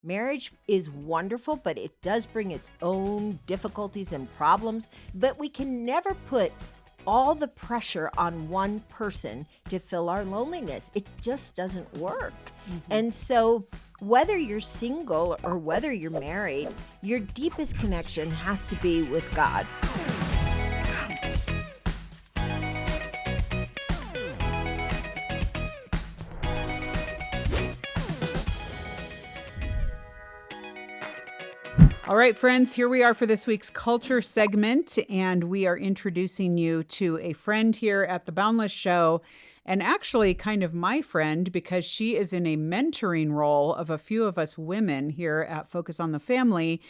Marriage is wonderful, but it does bring its own difficulties and problems. But we can never put all the pressure on one person to fill our loneliness. It just doesn't work. And so, whether you're single or whether you're married, your deepest connection has to be with God. All right, friends, here we are for this week's culture segment, and we are introducing you to a friend here at the Boundless Show, and actually kind of my friend because she is in a mentoring role of a few of us women here at Focus on the Family,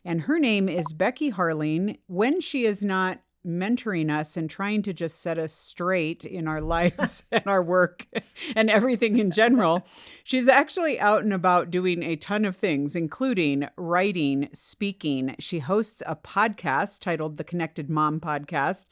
and her name is Becky Harling. When she is not mentoring us and trying to just set us straight in our lives and our work and everything in general, she's actually out and about doing a ton of things, including writing, speaking. She hosts a podcast titled The Connected Mom Podcast.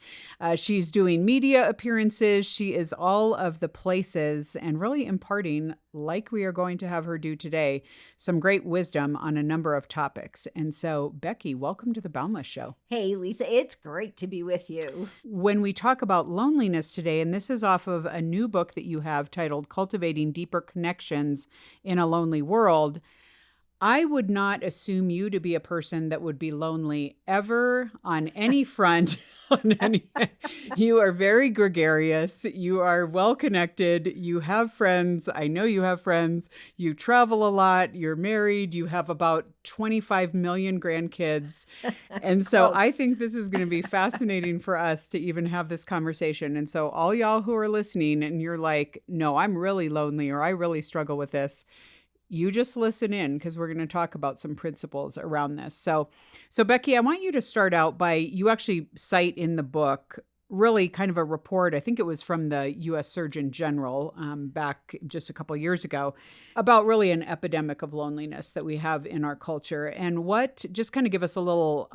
She's doing media appearances. She is all of the places and really imparting, like we are going to have her do today, some great wisdom on a number of topics. And so, Becky, welcome to the Boundless Show. Hey, Lisa, it's great to be with you. When we talk about loneliness today, and this is off of a new book that you have titled Cultivating Deeper Connections in a Lonely World, I would not assume you to be a person that would be lonely ever on any front. You are very gregarious. You are well connected. You have friends. I know you have friends. You travel a lot. You're married. You have about 25 million grandkids. And so I think this is going to be fascinating for us to even have this conversation. And so all y'all who are listening and you're like, no, I'm really lonely or I really struggle with this, you just listen in because we're going to talk about some principles around this. So Becky, I want you to start out by, you actually cite in the book really kind of a report, I think it was from the U.S. Surgeon General back just a couple of years ago, about really an epidemic of loneliness that we have in our culture. And just kind of give us a little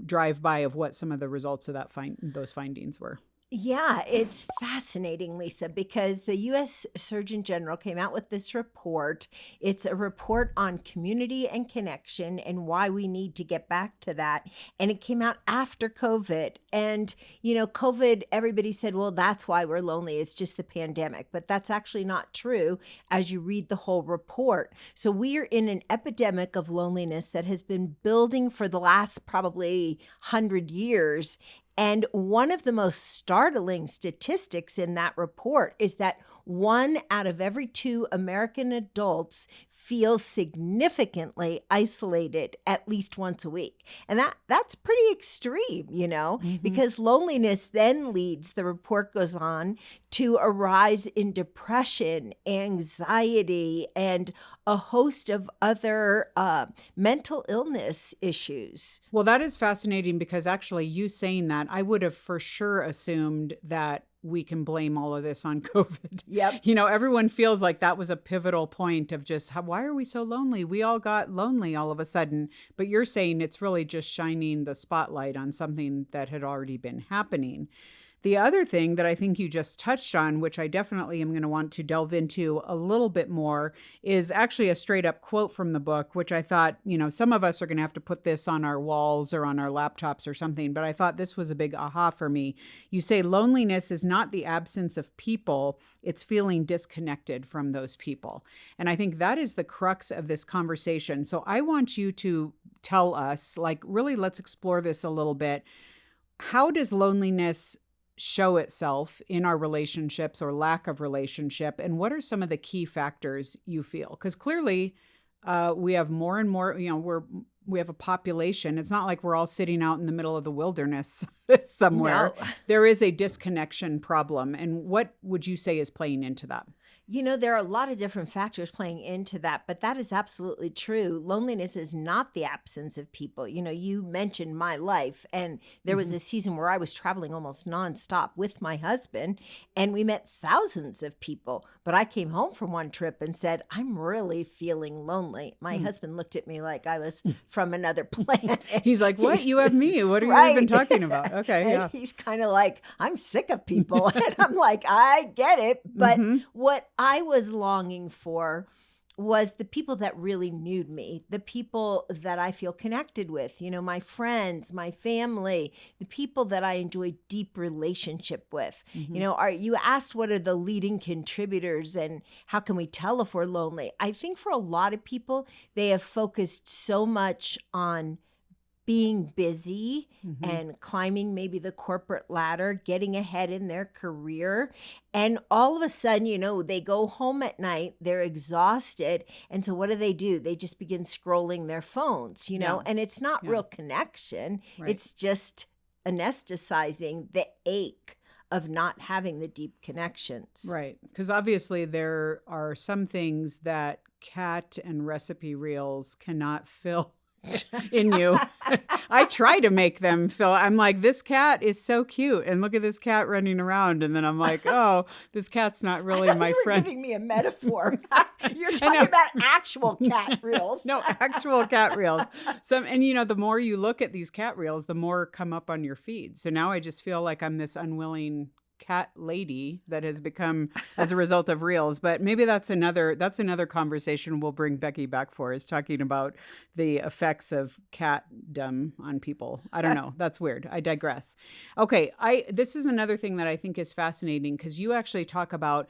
drive-by of what some of the results of those findings were. Yeah, it's fascinating, Lisa, because the U.S. Surgeon General came out with this report. It's a report on community and connection and why we need to get back to that. And it came out after COVID. And, COVID, everybody said, well, that's why we're lonely. It's just the pandemic. But that's actually not true as you read the whole report. So we are in an epidemic of loneliness that has been building for the last probably 100 years. And one of the most startling statistics in that report is that 1 out of every 2 American adults feels significantly isolated at least once a week. And that's pretty extreme, because loneliness then leads, the report goes on, to a rise in depression, anxiety, and a host of other mental illness issues. Well, that is fascinating because actually you saying that, I would have for sure assumed that we can blame all of this on COVID. Yep. Everyone feels like that was a pivotal point of just why are we so lonely? We all got lonely all of a sudden. But you're saying it's really just shining the spotlight on something that had already been happening. The other thing that I think you just touched on, which I definitely am going to want to delve into a little bit more, is actually a straight up quote from the book, which I thought, some of us are going to have to put this on our walls or on our laptops or something, but I thought this was a big aha for me. You say loneliness is not the absence of people, it's feeling disconnected from those people. And I think that is the crux of this conversation. So I want you to tell us, really, let's explore this a little bit. How does loneliness show itself in our relationships or lack of relationship? And what are some of the key factors you feel? Because clearly we have more and more, we have a population. It's not like we're all sitting out in the middle of the wilderness somewhere. No. There is a disconnection problem. And what would you say is playing into that? There are a lot of different factors playing into that, but that is absolutely true. Loneliness is not the absence of people. You mentioned my life, and there was a season where I was traveling almost nonstop with my husband, and we met thousands of people. But I came home from one trip and said, I'm really feeling lonely. My husband looked at me like I was from another planet. He's like, what? You have me. What are you even talking about? Okay, yeah. He's kind of like, I'm sick of people. And I'm like, I get it. But what I was longing for was the people that really knew me, the people that I feel connected with, my friends, my family, the people that I enjoy deep relationship with. Mm-hmm. You asked what are the leading contributors and how can we tell if we're lonely? I think for a lot of people, they have focused so much on being busy Mm-hmm. and climbing maybe the corporate ladder, getting ahead in their career. And all of a sudden, they go home at night, they're exhausted. And so what do? They just begin scrolling their phones, Yeah. and it's not Yeah. real connection. Right. It's just anesthetizing the ache of not having the deep connections. Right. Because obviously there are some things that cat and recipe reels cannot fill in you. I try to make them feel, I'm like, this cat is so cute. And look at this cat running around. And then I'm like, oh, this cat's not really my you were friend. giving me a metaphor. You're talking about actual cat reels. No, actual cat reels. And the more you look at these cat reels, the more come up on your feed. So now I just feel like I'm this unwilling cat lady that has become as a result of reels. But maybe that's another conversation we'll bring Becky back for, is talking about the effects of catdom on people. I don't know. That's weird. I digress. Okay. This is another thing that I think is fascinating, because you actually talk about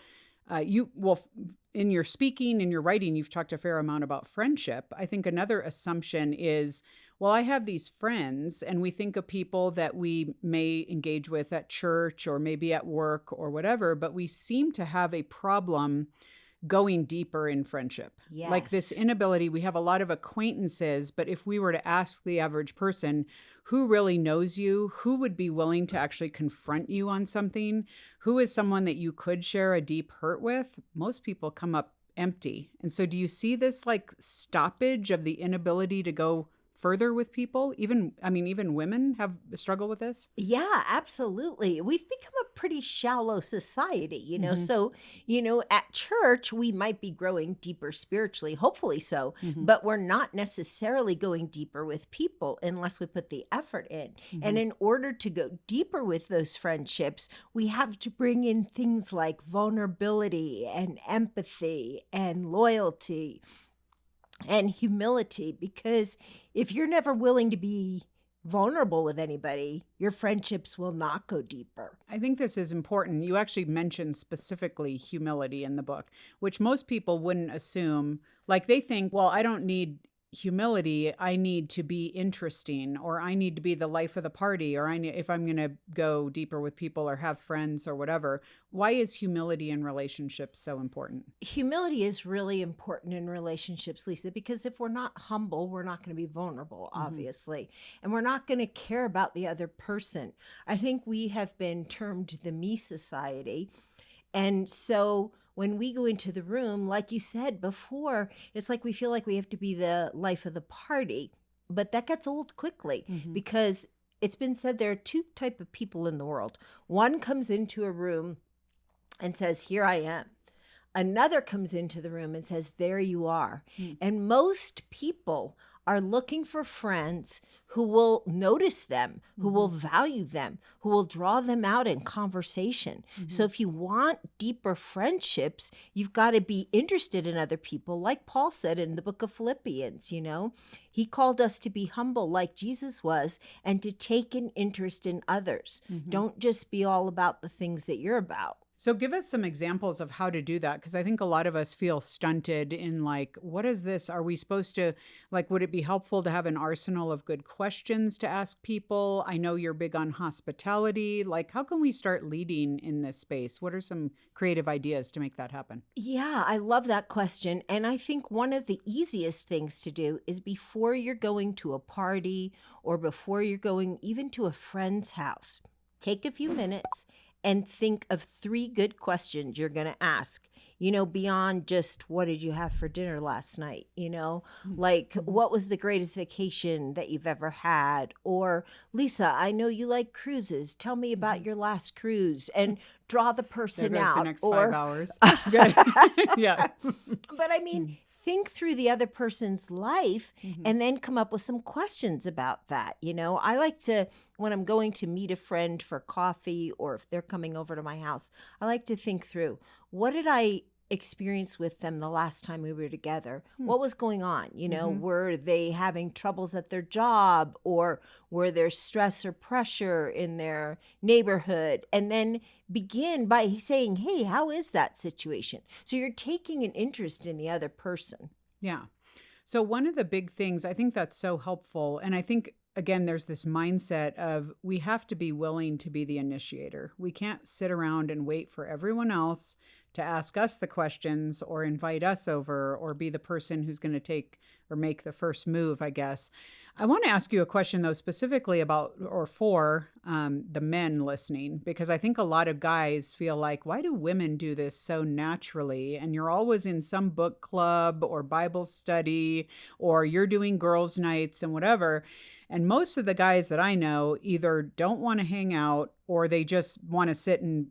in your speaking, in your writing, you've talked a fair amount about friendship. I think another assumption is, well, I have these friends, and we think of people that we may engage with at church or maybe at work or whatever, but we seem to have a problem going deeper in friendship. Yes. Like this inability, we have a lot of acquaintances, but if we were to ask the average person who really knows you, who would be willing to actually confront you on something, who is someone that you could share a deep hurt with, most people come up empty. And so do you see this like stoppage of the inability to go further with people? Even women have struggled with this? Yeah, absolutely. We've become a pretty shallow society, Mhm. So, at church, we might be growing deeper spiritually, hopefully so, Mhm. but we're not necessarily going deeper with people unless we put the effort in. And Mhm. in order to go deeper with those friendships, we have to bring in things like vulnerability and empathy and loyalty and humility, because if you're never willing to be vulnerable with anybody, your friendships will not go deeper. I think this is important. You actually mentioned specifically humility in the book, which most people wouldn't assume. Like they think, well, I don't need humility. I need to be interesting, or I need to be the life of the party, or if I'm going to go deeper with people or have friends or whatever. Why is humility in relationships so important? Humility is really important in relationships, Lisa, because if we're not humble, we're not going to be vulnerable, obviously, and we're not going to care about the other person. I think we have been termed the me society. And so when we go into the room, like you said before, it's like we feel like we have to be the life of the party. But that gets old quickly, because it's been said there are two types of people in the world. One comes into a room and says, "Here I am." Another comes into the room and says, "There you are." And most people are looking for friends who will notice them, who will value them, who will draw them out in conversation. So if you want deeper friendships, you've got to be interested in other people. Like Paul said in the book of Philippians, he called us to be humble like Jesus was, and to take an interest in others. Don't just be all about the things that you're about. So give us some examples of how to do that, because I think a lot of us feel stunted in like, what is this? Are we supposed to, like, would it be helpful to have an arsenal of good questions to ask people? I know you're big on hospitality. Like, how can we start leading in this space? What are some creative ideas to make that happen? Yeah, I love that question. And I think one of the easiest things to do is before you're going to a party or before you're going even to a friend's house, take a few minutes and think of 3 good questions you're going to ask, beyond just what did you have for dinner last night? Like what was the greatest vacation that you've ever had? Or Lisa, I know you like cruises. Tell me about your last cruise, and draw the person There goes out. the next 5 hours. Good. Yeah. But I mean, think through the other person's life and then come up with some questions about that. I like to, when I'm going to meet a friend for coffee or if they're coming over to my house, I like to think through, what did I experience with them the last time we were together? Hmm. What was going on? Mhm. Were they having troubles at their job, or were there stress or pressure in their neighborhood? And then begin by saying, hey, how is that situation? So you're taking an interest in the other person. Yeah. So, one of the big things, I think that's so helpful. And I think, again, there's this mindset of we have to be willing to be the initiator. We can't sit around and wait for everyone else to ask us the questions or invite us over or be the person who's going to take or make the first move, I guess. I want to ask you a question, though, specifically about or for the men listening, because I think a lot of guys feel like, why do women do this so naturally? And you're always in some book club or Bible study, or you're doing girls' nights and whatever. And most of the guys that I know either don't want to hang out or they just want to sit and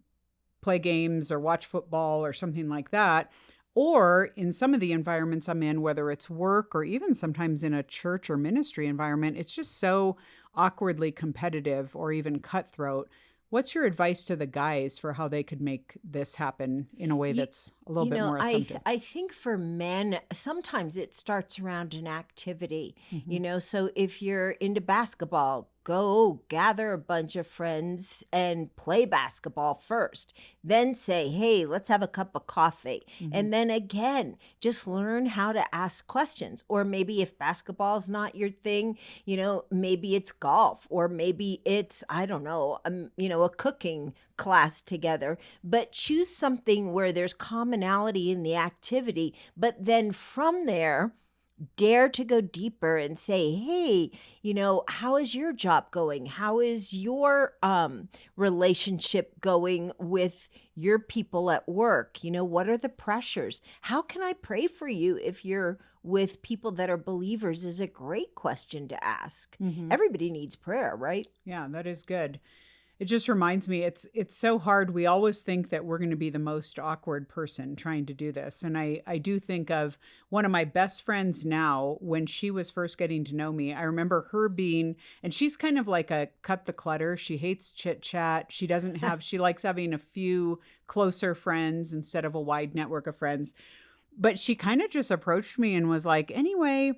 play games or watch football or something like that. Or in some of the environments I'm in, whether it's work or even sometimes in a church or ministry environment, it's just so awkwardly competitive or even cutthroat. What's your advice to the guys for how they could make this happen in a way You, that's a little bit more assumptive? I think for men, sometimes it starts around an activity. Hmm. So if you're into basketball, go gather a bunch of friends and play basketball first. Then say, hey, let's have a cup of coffee. Hmm. And then again, just learn how to ask questions. Or maybe if basketball's not your thing, maybe it's golf, or maybe it's, I don't know, a cooking class together. But choose something where there's commonality in the activity. But then from there, dare to go deeper and say, hey, how is your job going? How is your relationship going with your people at work? What are the pressures? How can I pray for you if you're with people that are believers? Is a great question to ask. Hmm. Everybody needs prayer, right? Yeah, that is good. It just reminds me it's so hard. We always think that we're going to be the most awkward person trying to do this. And I do think of one of my best friends now when she was first getting to know me. I remember her being, and she's kind of like a cut the clutter. She hates chit chat. She likes having a few closer friends instead of a wide network of friends. But she kind of just approached me and was like, anyway,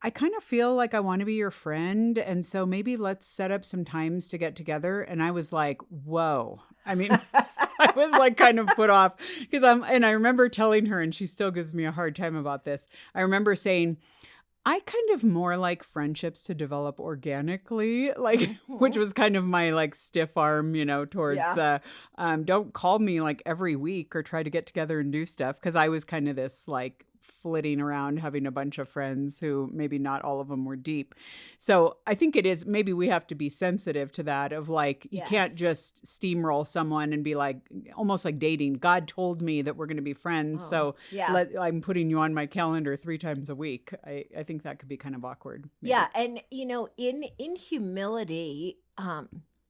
I kind of feel like I want to be your friend. And so maybe let's set up some times to get together. And I was like, whoa. I mean, I was like kind of put off and I remember telling her, and she still gives me a hard time about this. I remember saying, I kind of more like friendships to develop organically, like, which was kind of my like stiff arm, towards, Yeah. don't call me like every week or try to get together and do stuff. Cause I was kind of this like flitting around having a bunch of friends who maybe not all of them were deep. So I think it is, maybe we have to be sensitive to that of like, you can't Yes. just steamroll someone and be like, almost like dating. God told me that we're going to be friends. Oh, So yeah. I'm putting you on my calendar 3 times a week. I think that could be kind of awkward, Yeah, maybe. and in humility,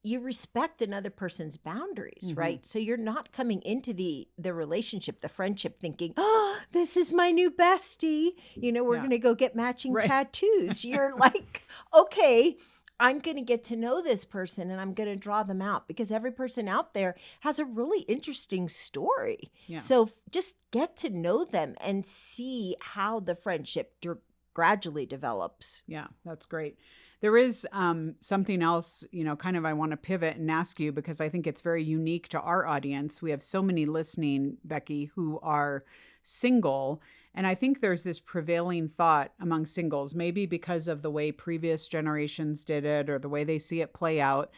you respect another person's boundaries, Hmm. right? So you're not coming into the relationship, the friendship, thinking, "Oh, this is my new bestie. We're Yeah. gonna go get matching Right. tattoos." You're like, "Okay, I'm gonna get to know this person, and I'm gonna draw them out because every person out there has a really interesting story. Yeah. So just get to know them and see how the friendship gradually develops." Yeah. That's great. There is something else, kind of I want to pivot and ask you because I think it's very unique to our audience. We have so many listening, Becky, who are single. And I think there's this prevailing thought among singles, maybe because of the way previous generations did it or the way they see it play out.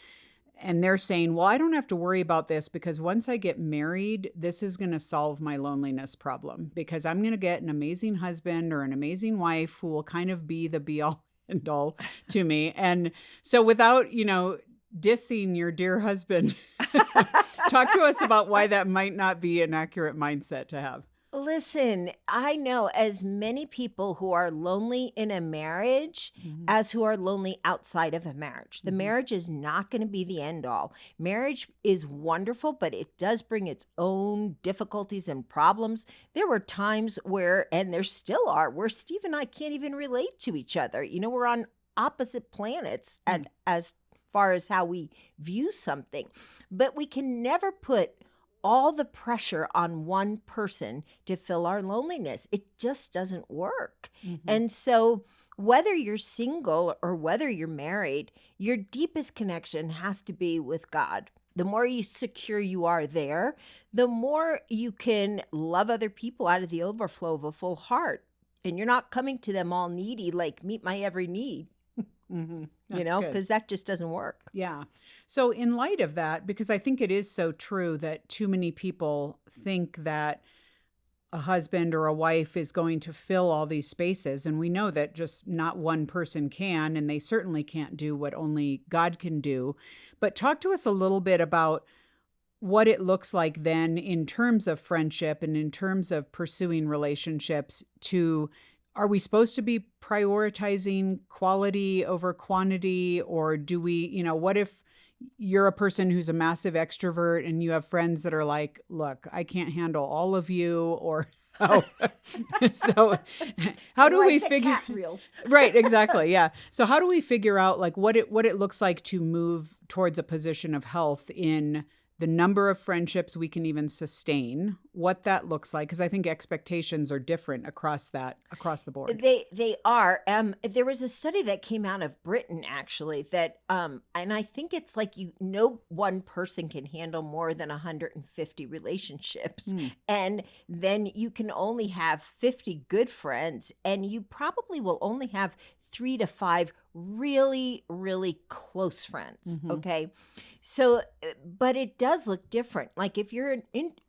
And they're saying, well, I don't have to worry about this because once I get married, this is going to solve my loneliness problem because I'm going to get an amazing husband or an amazing wife who will kind of be the be all and all to me. And so without, dissing your dear husband, talk to us about why that might not be an accurate mindset to have. Listen, I know as many people who are lonely in a marriage Hmm. as who are lonely outside of a marriage. The Hmm. marriage is not going to be the end all. Marriage is wonderful, but it does bring its own difficulties and problems. There were times where, and there still are, where Steve and I can't even relate to each other. We're on opposite planets as far as how we view something, but we can never put all the pressure on one person to fill our loneliness. It just doesn't work. And so whether you're single or whether you're married, your deepest connection has to be with God. The more secure you are there, the more you can love other people out of the overflow of a full heart. And you're not coming to them all needy, like meet my every need, That's good. because that just doesn't work. Yeah. So in light of that, because I think it is so true that too many people think that a husband or a wife is going to fill all these spaces. And we know that just not one person can, and they certainly can't do what only God can do. But talk to us a little bit about what it looks like then in terms of friendship and in terms of pursuing relationships are we supposed to be prioritizing quality over quantity? Or do we, what if you're a person who's a massive extrovert and you have friends that are like, look, I can't handle all of you, or so how do we figure cat reels? Right, exactly. Yeah. So how do we figure out like what it looks like to move towards a position of health in the number of friendships we can even sustain, what that looks like? Because I think expectations are different across the board. They are. There was a study that came out of Britain, actually, that, and I think it's like one person can handle more than 150 relationships, and then you can only have 50 good friends, and you probably will only have 3 to 5 really, really close friends. Okay. So, but it does look different. Like if you're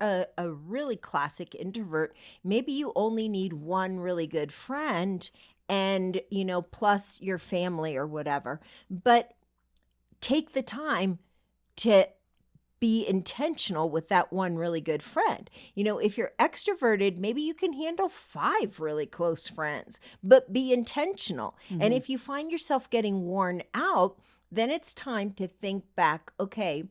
a really classic introvert, maybe you only need one really good friend and, plus your family or whatever. But take the time to be intentional with that one really good friend. If you're extroverted, maybe you can handle 5 really close friends, but be intentional. And if you find yourself getting worn out, then it's time to think back, okay,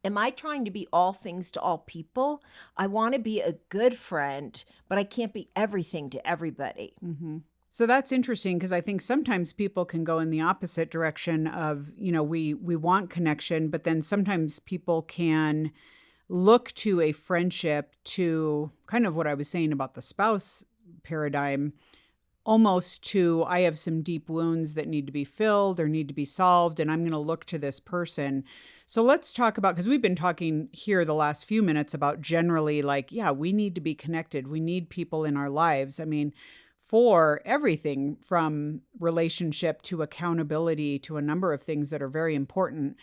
am I trying to be all things to all people? I want to be a good friend, but I can't be everything to everybody. So that's interesting, because I think sometimes people can go in the opposite direction of, we want connection, but then sometimes people can look to a friendship to kind of what I was saying about the spouse paradigm, almost to, I have some deep wounds that need to be filled or need to be solved, and I'm going to look to this person. So let's talk about, because we've been talking here the last few minutes about generally like, yeah, we need to be connected. We need people in our lives. I mean, for everything from relationship to accountability to a number of things that are very important.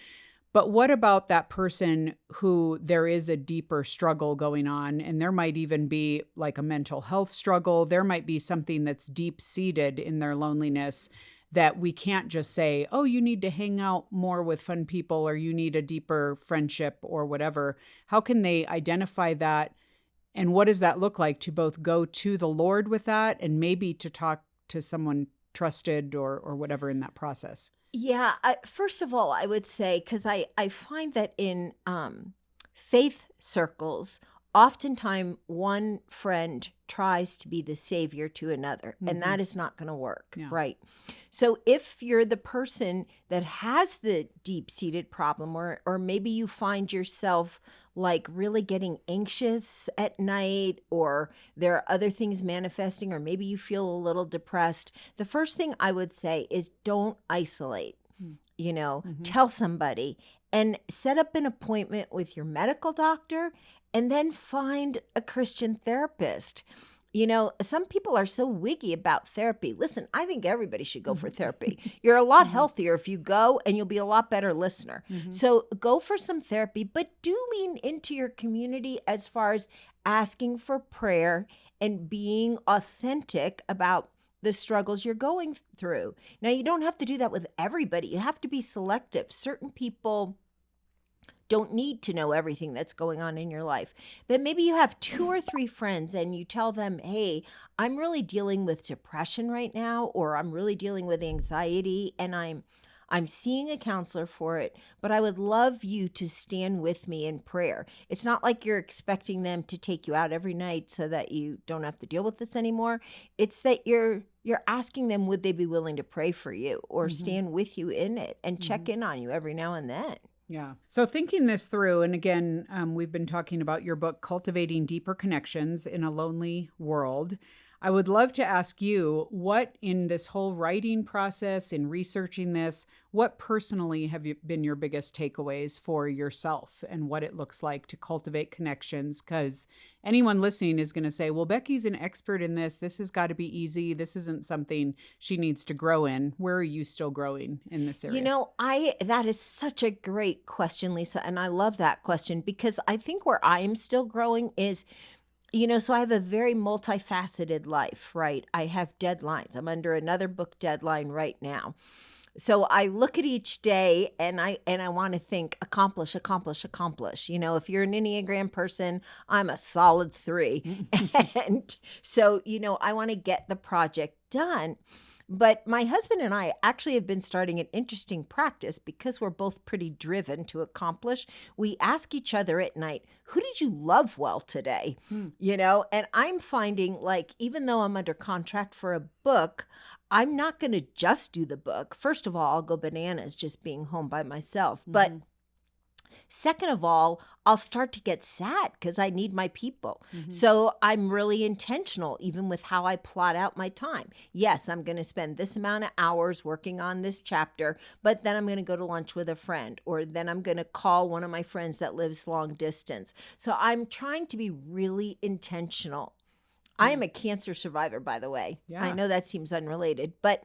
But what about that person who there is a deeper struggle going on, and there might even be like a mental health struggle. There might be something that's deep-seated in their loneliness that we can't just say, oh, you need to hang out more with fun people, or you need a deeper friendship or whatever. How can they identify that? And what does that look like to both go to the Lord with that and maybe to talk to someone trusted or whatever in that process? Yeah, first of all, I would say, because I find that in faith circles, oftentimes one friend tries to be the savior to another, and that is not going to work, right? So if you're the person that has the deep-seated problem, or maybe you find yourself like really getting anxious at night, or there are other things manifesting, or maybe you feel a little depressed, the first thing I would say is don't isolate. Tell somebody and set up an appointment with your medical doctor, and then find a Christian therapist. Some people are so wiggy about therapy. Listen, I think everybody should go for therapy. You're a lot healthier if you go, and you'll be a lot better listener. So go for some therapy, but do lean into your community as far as asking for prayer and being authentic about the struggles you're going through. Now, you don't have to do that with everybody. You have to be selective. Certain people don't need to know everything that's going on in your life. But maybe you have 2 or 3 friends and you tell them, hey, I'm really dealing with depression right now, or I'm really dealing with anxiety, and I'm seeing a counselor for it, but I would love you to stand with me in prayer. It's not like you're expecting them to take you out every night so that you don't have to deal with this anymore. It's that you're asking them, would they be willing to pray for you or stand with you in it and check in on you every now and then. Yeah. So thinking this through, and again, we've been talking about your book, Cultivating Deeper Connections in a Lonely World. I would love to ask you, what in this whole writing process, in researching this, what personally have been your biggest takeaways for yourself and what it looks like to cultivate connections? Because anyone listening is going to say, well, Becky's an expert in this. This has got to be easy. This isn't something she needs to grow in. Where are you still growing in this area? That is such a great question, Lisa. And I love that question because I think where I am still growing is, so I have a very multifaceted life, right? I have deadlines. I'm under another book deadline right now. So I look at each day and I want to think accomplish, accomplish, accomplish. If you're an Enneagram person, I'm a solid 3. And so, I want to get the project done. But my husband and I actually have been starting an interesting practice because we're both pretty driven to accomplish. We ask each other at night, who did you love well today? And I'm finding, like, even though I'm under contract for a book, I'm not going to just do the book. First of all, I'll go bananas just being home by myself. But second of all, I'll start to get sad because I need my people. So I'm really intentional, even with how I plot out my time. Yes, I'm going to spend this amount of hours working on this chapter, but then I'm going to go to lunch with a friend, or then I'm going to call one of my friends that lives long distance. So I'm trying to be really intentional. I am a cancer survivor, by the way. Yeah. I know that seems unrelated, but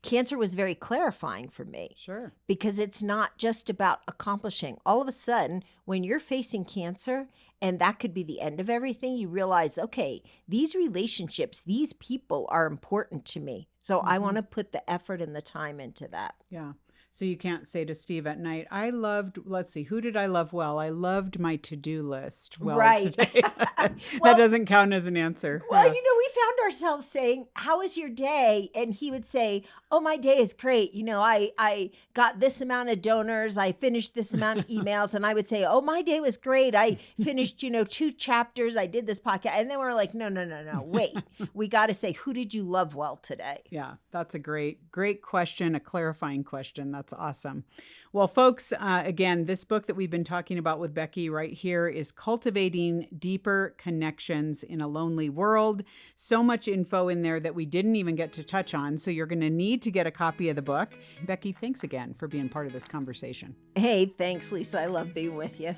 cancer was very clarifying for me. Sure. Because it's not just about accomplishing. All of a sudden, when you're facing cancer, and that could be the end of everything, you realize, okay, these relationships, these people are important to me. So I want to put the effort and the time into that. Yeah. So you can't say to Steve at night, let's see, who did I love well? I loved my to-do list well today. That doesn't count as an answer. Well, we found ourselves saying, how was your day? And he would say, oh, my day is great. I got this amount of donors. I finished this amount of emails. And I would say, oh, my day was great. I finished, 2 chapters. I did this podcast. And then we're like, no, wait. We got to say, who did you love well today? Yeah, that's a great question, a clarifying question. That's awesome. Well, folks, again, this book that we've been talking about with Becky right here is Cultivating Deeper Connections in a Lonely World. So much info in there that we didn't even get to touch on. So you're going to need to get a copy of the book. Becky, thanks again for being part of this conversation. Hey, thanks, Lisa. I love being with you.